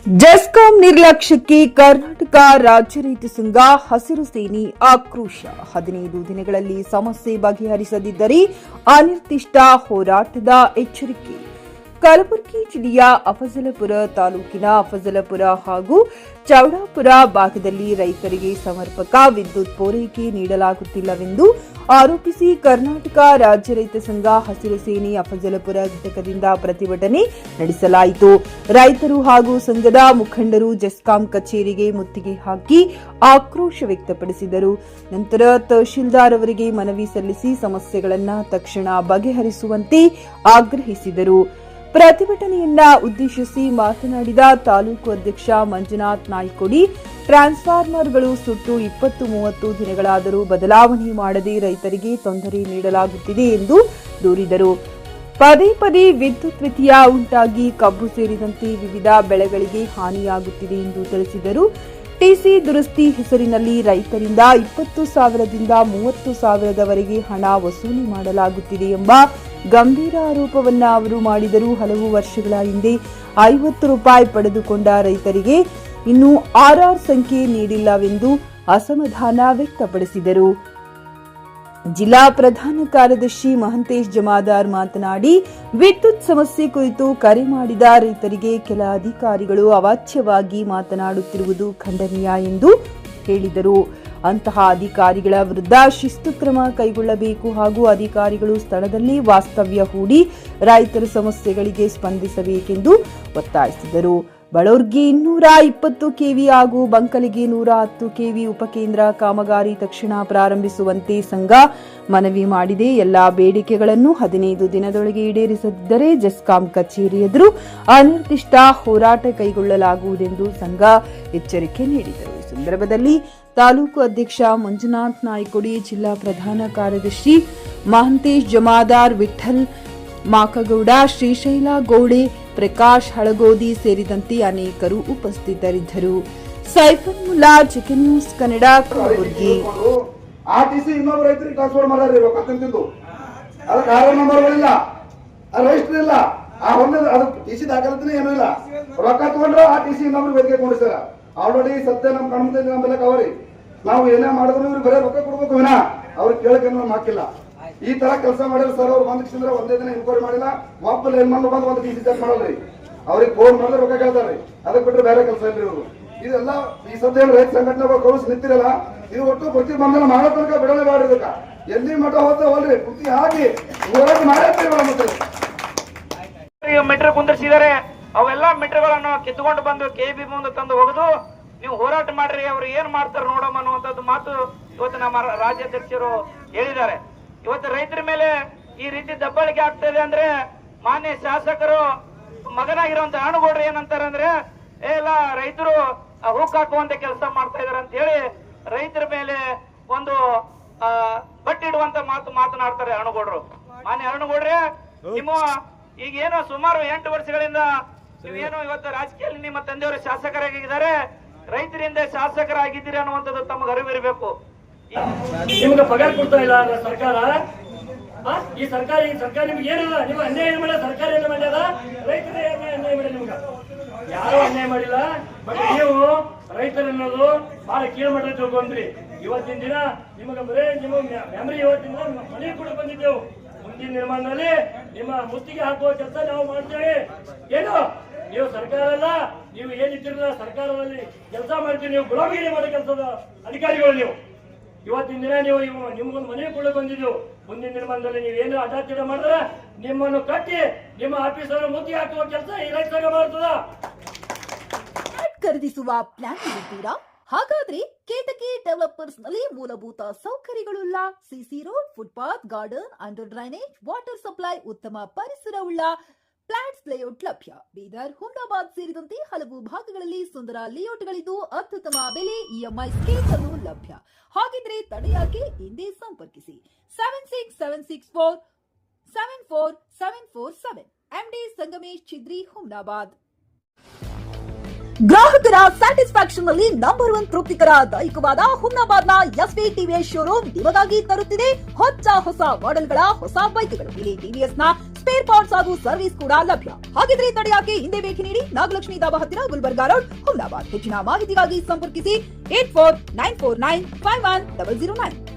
ಜೆಸ್ಕಾಂ ನಿರ್ಲಕ್ಷ್ಯಕ್ಕೆ ಕರ್ನಾಟಕ ರಾಜ್ಯ ರೈತ ಸಂಘ ಹಸಿರು ಸೇನೆ ಆಕ್ರೋಶ. 15 ದಿನಗಳಲ್ಲಿ ಸಮಸ್ಯೆ ಬಗೆಹರಿಸದಿದ್ದರೆ ಅನಿರ್ದಿಷ್ಟ ಹೋರಾಟದ ಎಚ್ಚರಿಕೆ. ಕಲಬುರಗಿ ಜಿಲ್ಲೆಯ ಅಫಜಲಪುರ ತಾಲೂಕಿನ ಅಫಜಲಪುರ ಹಾಗೂ ಚೌಡಾಪುರ ಭಾಗದಲ್ಲಿ ರೈತರಿಗೆ ಸಮರ್ಪಕ ವಿದ್ಯುತ್ ಪೂರೈಕೆ ನೀಡಲಾಗುತ್ತಿಲ್ಲವೆಂದು ಆರೋಪಿಸಿ ಕರ್ನಾಟಕ ರಾಜ್ಯ ರೈತ ಸಂಘ ಹಸಿರು ಸೇನೆ ಅಫಜಲಪುರ ಘಟಕದಿಂದ ಪ್ರತಿಭಟನೆ ನಡೆಸಲಾಯಿತು. ರೈತರು ಹಾಗೂ ಸಂಘದ ಮುಖಂಡರು ಜೆಸ್ಕಾಂ ಕಚೇರಿಗೆ ಮುತ್ತಿಗೆ ಹಾಕಿ ಆಕ್ರೋಶ ವ್ಯಕ್ತಪಡಿಸಿದರು. ನಂತರ ತಹಶೀಲ್ದಾರ್ ಅವರಿಗೆ ಮನವಿ ಸಲ್ಲಿಸಿ ಸಮಸ್ಯೆಗಳನ್ನು ತಕ್ಷಣ ಬಗೆಹರಿಸುವಂತೆ ಆಗ್ರಹಿಸಿದರು. ಪ್ರತಿಭಟನೆಯನ್ನ ಉದ್ದೇಶಿಸಿ ಮಾತನಾಡಿದ ತಾಲೂಕು ಅಧ್ಯಕ್ಷ ಮಂಜುನಾಥ್ ನಾಯ್ಕೊಡಿ, ಟ್ರಾನ್ಸ್ಫಾರ್ಮರ್ಗಳು ಸುಟ್ಟು 20-30 ದಿನಗಳಾದರೂ ಬದಲಾವಣೆ ಮಾಡದೆ ರೈತರಿಗೆ ತೊಂದರೆ ನೀಡಲಾಗುತ್ತಿದೆ ಎಂದು ದೂರಿದರು. ಪದೇ ಪದೇ ವಿದ್ಯುತ್ ವ್ಯತ್ಯಯ ಉಂಟಾಗಿ ಕಬ್ಬು ಸೇರಿದಂತೆ ವಿವಿಧ ಬೆಳೆಗಳಿಗೆ ಹಾನಿಯಾಗುತ್ತಿದೆ ಎಂದು ತಿಳಿಸಿದರು. ಟಿಸಿ ದುರಸ್ತಿ ಹೆಸರಿನಲ್ಲಿ ರೈತರಿಂದ 20,000ದಿಂದ 30,000ದವರೆಗೆ ಹಣ ವಸೂಲಿ ಮಾಡಲಾಗುತ್ತಿದೆ ಎಂಬ ಗಂಭೀರ ಆರೋಪವನ್ನ ಅವರು ಮಾಡಿದರು. ಹಲವು ವರ್ಷಗಳ ಹಿಂದೆ 50 ರೂಪಾಯಿ ಪಡೆದುಕೊಂಡ ರೈತರಿಗೆ ಇನ್ನೂ ಆರ್ಆರ್ ಸಂಖ್ಯೆ ನೀಡಿಲ್ಲವೆಂದು ಅಸಮಾಧಾನ ವ್ಯಕ್ತಪಡಿಸಿದರು. ಜಿಲ್ಲಾ ಪ್ರಧಾನ ಕಾರ್ಯದರ್ಶಿ ಮಹಂತೇಶ್ ಜಮಾದಾರ್ ಮಾತನಾಡಿ, ವಿದ್ಯುತ್ ಸಮಸ್ಯೆ ಕುರಿತು ಕರೆ ಮಾಡಿದ ರೈತರಿಗೆ ಕೆಲ ಅಧಿಕಾರಿಗಳು ಅವಾಚ್ಯವಾಗಿ ಮಾತನಾಡುತ್ತಿರುವುದು ಖಂಡನೀಯ ಎಂದು ಹೇಳಿದರು. ಅಂತಹ ಅಧಿಕಾರಿಗಳ ವಿರುದ್ಧ ಶಿಸ್ತು ಕ್ರಮ ಕೈಗೊಳ್ಳಬೇಕು ಹಾಗೂ ಅಧಿಕಾರಿಗಳು ಸ್ಥಳದಲ್ಲಿ ವಾಸ್ತವ್ಯ ಹೂಡಿ ರೈತರ ಸಮಸ್ಯೆಗಳಿಗೆ ಸ್ಪಂದಿಸಬೇಕೆಂದು ಒತ್ತಾಯಿಸಿದರು. ಬಳೂರ್ಗೆ 220 ಕೆವಿ ಹಾಗೂ ಬಂಕಲಿಗೆ 110 ಕೆವಿ ಉಪಕೇಂದ್ರ ಕಾಮಗಾರಿ ತಕ್ಷಣ ಪ್ರಾರಂಭಿಸುವಂತೆ ಸಂಘ ಮನವಿ ಮಾಡಿದೆ. ಎಲ್ಲಾ ಬೇಡಿಕೆಗಳನ್ನು 15 ದಿನದೊಳಗೆ ಈಡೇರಿಸದಿದ್ದರೆ ಜೆಸ್ಕಾಂ ಕಚೇರಿ ಎದುರು ಅನಿರ್ದಿಷ್ಟ ಹೋರಾಟ ಕೈಗೊಳ್ಳಲಾಗುವುದೆಂದು ಸಂಘ ಎಚ್ಚರಿಕೆ ನೀಡಿದರು. ಈ ಸಂದರ್ಭದಲ್ಲಿ ತಾಲೂಕು ಅಧ್ಯಕ್ಷ ಮಂಜುನಾಥ್ ನಾಯ್ಕೊಡಿ, ಜಿಲ್ಲಾ ಪ್ರಧಾನ ಕಾರ್ಯದರ್ಶಿ ಮಹಂತೇಶ್ ಜಮಾದಾರ್, ವಿಠಲ್ ಮಾಕಗೌಡ, ಶ್ರೀಶೈಲ ಗೌಡೆ, ಪ್ರಕಾಶ್ ಹಳಗೋದಿ ಸೇರಿದಂತೆ ಅನೇಕರು ಉಪಸ್ಥಿತರಿದ್ದರು. Siphon Mulla, chicken news Kannada, Kalaburagi. RTC ಇನ್ನೊಬ್ಬ ರೈತರಿಗೆ ಟ್ರಾನ್ಸ್ಫರ್ ಮಾಡಾರಿ ರೊಕ್ಕ ತಿಂತಿದ್ದು, ಅದಕ್ಕೆ ಆರ್ ನಂಬರ್ಗಳಿಲ್ಲ, ರಿಜಿಸ್ಟರ್ ಇಲ್ಲ, ಆ ಹೊಂದ ಅದಕ್ಕೆ ಟಿಸಿ ದಾಖಲಾತಿನೇ ಏನೂ ಇಲ್ಲ. ರೊಕ್ಕ ತಗೊಂಡ್ರೆ ಆ ಟಿಸಿ ಇನ್ನೊಬ್ರು ವೇದಿಕೆ ಕೊಂಡಿಸ್ತಾರ. ಆಲ್ರೆಡಿ ಸತ್ಯ ನಮ್ ಕಣ್ಮುಂದೆ ನಮ್ಮೆಲ್ಲಕ್ಕೆ ಅವರಿ ನಾವು ಏನೇ ಮಾಡಿದ್ರು ಇವ್ರು ಬರೀ ರೊಕ್ಕ ಕೊಡ್ಬೇಕು ವಿನ ಅವ್ರಿಗೆ ಕೇಳಕ್ಕೆ ನಮ್ಗೆ ಹಾಕಿಲ್ಲ. ಈ ತರ ಕೆಲಸ ಮಾಡಿದ್ರೆ ಸರ್ ಅವ್ರು ಬಂದ್ರೆ ಒಂದೇ ದಿನ ಇನ್ಕ್ವೈರಿ ಮಾಡಿಲ್ಲ, ವಾಪಸ್ ಏನ್ ಬಂದು ಒಂದು ಟಿಸಿ ಚೆಕ್ ಮಾಡಲ್ರಿ, ಅವ್ರಿಗೆ ಫೋನ್ ಮಾಡಿದ್ರೆ ರೊಕ್ಕ ಕೇಳ್ತಾರ್ರಿ. ಅದಕ್ಕೆ ಬಿಟ್ಟರೆ ಬೇರೆ ಕೆಲಸ ಇಲ್ರಿ ಇವರು. ಇದೆಲ್ಲ ಈ ಸದ್ಯ ರೈತ ಸಂಘಟನೆಗಳು ಕೌನ್ಸ್ ನಿಂತಿರಲ್ಲ, ಇದು ಒಟ್ಟು ಪ್ರತಿ ಬಂಧನ ಮಾಡೋ ತನಕ ಬಿಡೋದೇ ಮಾಡಿದಕ್ಕ ಎಲ್ಲಿ ಮಠ ಹೋಗ್ತಾವಲ್ರಿ ಪುಟ್ಟಿ ಹಾಕಿ ಹೋರಾಟ ಮಾಡೇ ಮೀಟರ್ ಕುಂದಿರಿಸಿದ್ದಾರೆ. ಅವೆಲ್ಲ ಮೀಟರ್ಗಳನ್ನು ಕಿತ್ಕೊಂಡು ಬಂದು ಕೆಬಿ ಮುಂದೆ ತಂದು ಹೋಗುದು, ನೀವು ಹೋರಾಟ ಮಾಡ್ರಿ, ಅವ್ರು ಏನ್ ಮಾಡ್ತಾರೆ ನೋಡಮ್ಮ ಅನ್ನುವಂಥದ್ದು ಮಾತು ಇವತ್ತು ನಮ್ಮ ರಾಜ್ಯಾಧ್ಯಕ್ಷರು ಹೇಳಿದ್ದಾರೆ. ಇವತ್ತು ರೈತರ ಮೇಲೆ ಈ ರೀತಿ ದಬ್ಬಾಳಿಕೆ ಆಗ್ತದೆ ಅಂದ್ರೆ ಮಾನ್ಯ ಶಾಸಕರು ಮಗನಾಗಿರುವಂತ ಅಣುಗೌಡ್ರು ಏನಂತಾರೆ ಅಂದ್ರೆ ಎಲ್ಲ ರೈತರು ಹೂಕ್ ಹಾಕುವಂತ ಕೆಲಸ ಮಾಡ್ತಾ ಇದಾರೆ ಅಂತ ಹೇಳಿ ರೈತರ ಮೇಲೆ ಒಂದು ಬಟ್ಟಿಡುವಂತ ಮಾತನಾಡ್ತಾರೆ ಅಣುಗೌಡ್ರು. ಮಾನ್ಯ ಅಣುಗೌಡ್ರೆ, ನಿಮ್ಮ ಈಗೇನು ಸುಮಾರು 8 ವರ್ಷಗಳಿಂದ ನೀವೇನು ಇವತ್ತು ರಾಜಕೀಯದಲ್ಲಿ ನಿಮ್ಮ ತಂದೆಯವರು ಶಾಸಕರಾಗಿದ್ದಾರೆ, ರೈತರಿಂದ ಶಾಸಕರಾಗಿದ್ದೀರಿ ಅನ್ನುವಂಥದ್ದು ತಮಗೆ ಅರಿವಿರಬೇಕು. ನಿಮ್ಗೆ ಪಗಾರ ಕೊಡ್ತಾ ಇಲ್ಲ ಸರ್ಕಾರ. ಈ ಸರ್ಕಾರ ನಿಮ್ಗೆ ಏನಿಲ್ಲ, ನಿಮ್ಮ ಅನ್ಯಾಯ ಏನ್ ಮಾಡಿಲ್ಲ, ಸರ್ಕಾರ ಏನ್ ಮಾಡ್ಯದ, ರೈತರೇ ಅನ್ಯಾಯ ಮಾಡಿಲ್ಲ, ನಿಮ್ಗೆ ಯಾರು ಅನ್ಯಾಯ ಮಾಡಿಲ್ಲ. ಬಟ್ ನೀವು ರೈತರನ್ನೋದು ಬಹಳ ಕೀಳು ಮಟ್ಟ ತಿಳ್ಕೊಂಡ್ರಿ. ಇವತ್ತಿನ ದಿನ ನಿಮಗೆ ಬರೇ ನಿಮ್ಮ ಮೆಮರಿ ಇವತ್ತಿನ ಮನೆ ಕೂಡ ಬಂದಿದ್ದೆವು. ಮುಂದಿನ ನಿರ್ಮಾಣದಲ್ಲಿ ನಿಮ್ಮ ಮುತ್ತಿಗೆ ಹಾಕುವ ಕೆಲಸ ನಾವು ಮಾಡ್ತೇವೆ. ಏನು ನೀವು ಸರ್ಕಾರ ಅಲ್ಲ, ನೀವು ಏನಿದ್ದೀರಲ್ಲ ಸರ್ಕಾರದಲ್ಲಿ ಕೆಲಸ ಮಾಡ್ತೀವಿ, ನೀವು ಗುಲಾಮಗಿರಿ ಮಾಡೋ ಕೆಲಸದ ಅಧಿಕಾರಿಗಳು ನೀವು. ಇವತ್ತಿನ ದಿನ ನೀವು ನಿಮ್ಗೊಂದು ಮನೆ ಕೂಡ ಬಂದಿದ್ದೆವು. ಮುಂದಿನ ನಿರ್ಮಾಣದಲ್ಲಿ ನೀವು ಏನು ಅಡಾಚಣೆ ಮಾಡಿದ್ರೆ ನಿಮ್ಮನ್ನು ಕಟ್ಟಿ ನಿಮ್ಮ ಆಫೀಸರ್ ಮುತ್ತಿಗೆ ಹಾಕುವ ಕೆಲಸ ಈ ರೈತ ಸಂಘ ಮಾಡ್ತದ. ಖರೀದಿಸುವ ಪ್ಲಾನ್ ಇರುತ್ತೀರಾ? ಹಾಗಾದ್ರೆ ಕೇತಕಿ ಡೆವಲಪರ್ಸ್ ನಲ್ಲಿ ಮೂಲಭೂತ ಸೌಕರ್ಯಗಳುಳ್ಳ CC road, footpath, garden, under drainage, water supply, ಉತ್ತಮ ಪರಿಸರವುಳ್ಳ ಫ್ಲಾಟ್ಸ್ ಲೇಔಟ್ ಲಭ್ಯ. ಬೀದರ್, ಹುಮ್ನಾಬಾದ್ ಸೇರಿದಂತೆ ಹಲವು ಭಾಗಗಳಲ್ಲಿ ಸುಂದರ ಲೇಔಟ್ಗಳಿದ್ದು ಅತ್ಯುತ್ತಮ ಬೆಲೆ, ಇಎಂಐ ಸ್ಕೀಮ್ಸ್ ಅನ್ನು ಲಭ್ಯ. ಹಾಗಿದ್ರೆ ತಡೆಯಾಕೆ ಹಿಂದೆ ಸಂಪರ್ಕಿಸಿ 7676474747 ಎಂಡಿ ಸಂಗಮೇಶ್ ಚಿದ್ರಿ, ಹುಮ್ನಾಬಾದ್. ಗ್ರಾಹಕರ ಸ್ಯಾಟಿಸ್ಫ್ಯಾಕ್ಷನ್ ನಲ್ಲಿ ನಂಬರ್ 1 ತೃಪ್ತಿಕರ ದೈಹಿಕವಾದ ಹುಮ್ನಾಬಾದ್ನ ಎಸ್ವಿ ಟಿವಿಎಸ್ ಶೋರೂಮ್ ನಿಮಗಾಗಿ ತರುತ್ತಿದೆ ಹೊಸ ಮಾಡೆಲ್ಗಳ ಹೊಸ ಬೈಕ್ಗಳು. ಇಲ್ಲಿ ಟಿವಿಎಸ್ ನ ಸ್ಪೇರ್ ಪಾರ್ಟ್ಸ್ ಹಾಗೂ ಸರ್ವಿಸ್ ಕೂಡ ಲಭ್ಯ. ಹಾಗಿದ್ರೆ ತಡೆಯಾಕೆ ಹಿಂದೆ ಭೇಟಿ ನೀಡಿ ನಾಗಲಕ್ಷ್ಮಿ ಧಾಬಾ ಹತ್ತಿರ ಗುಲ್ಬರ್ಗಾ ರೋಡ್, ಹುಮ್ನಾಬಾದ್. ಹೆಚ್ಚಿನ ಮಾಹಿತಿಗಾಗಿ ಸಂಪರ್ಕಿಸಿ 8494951009.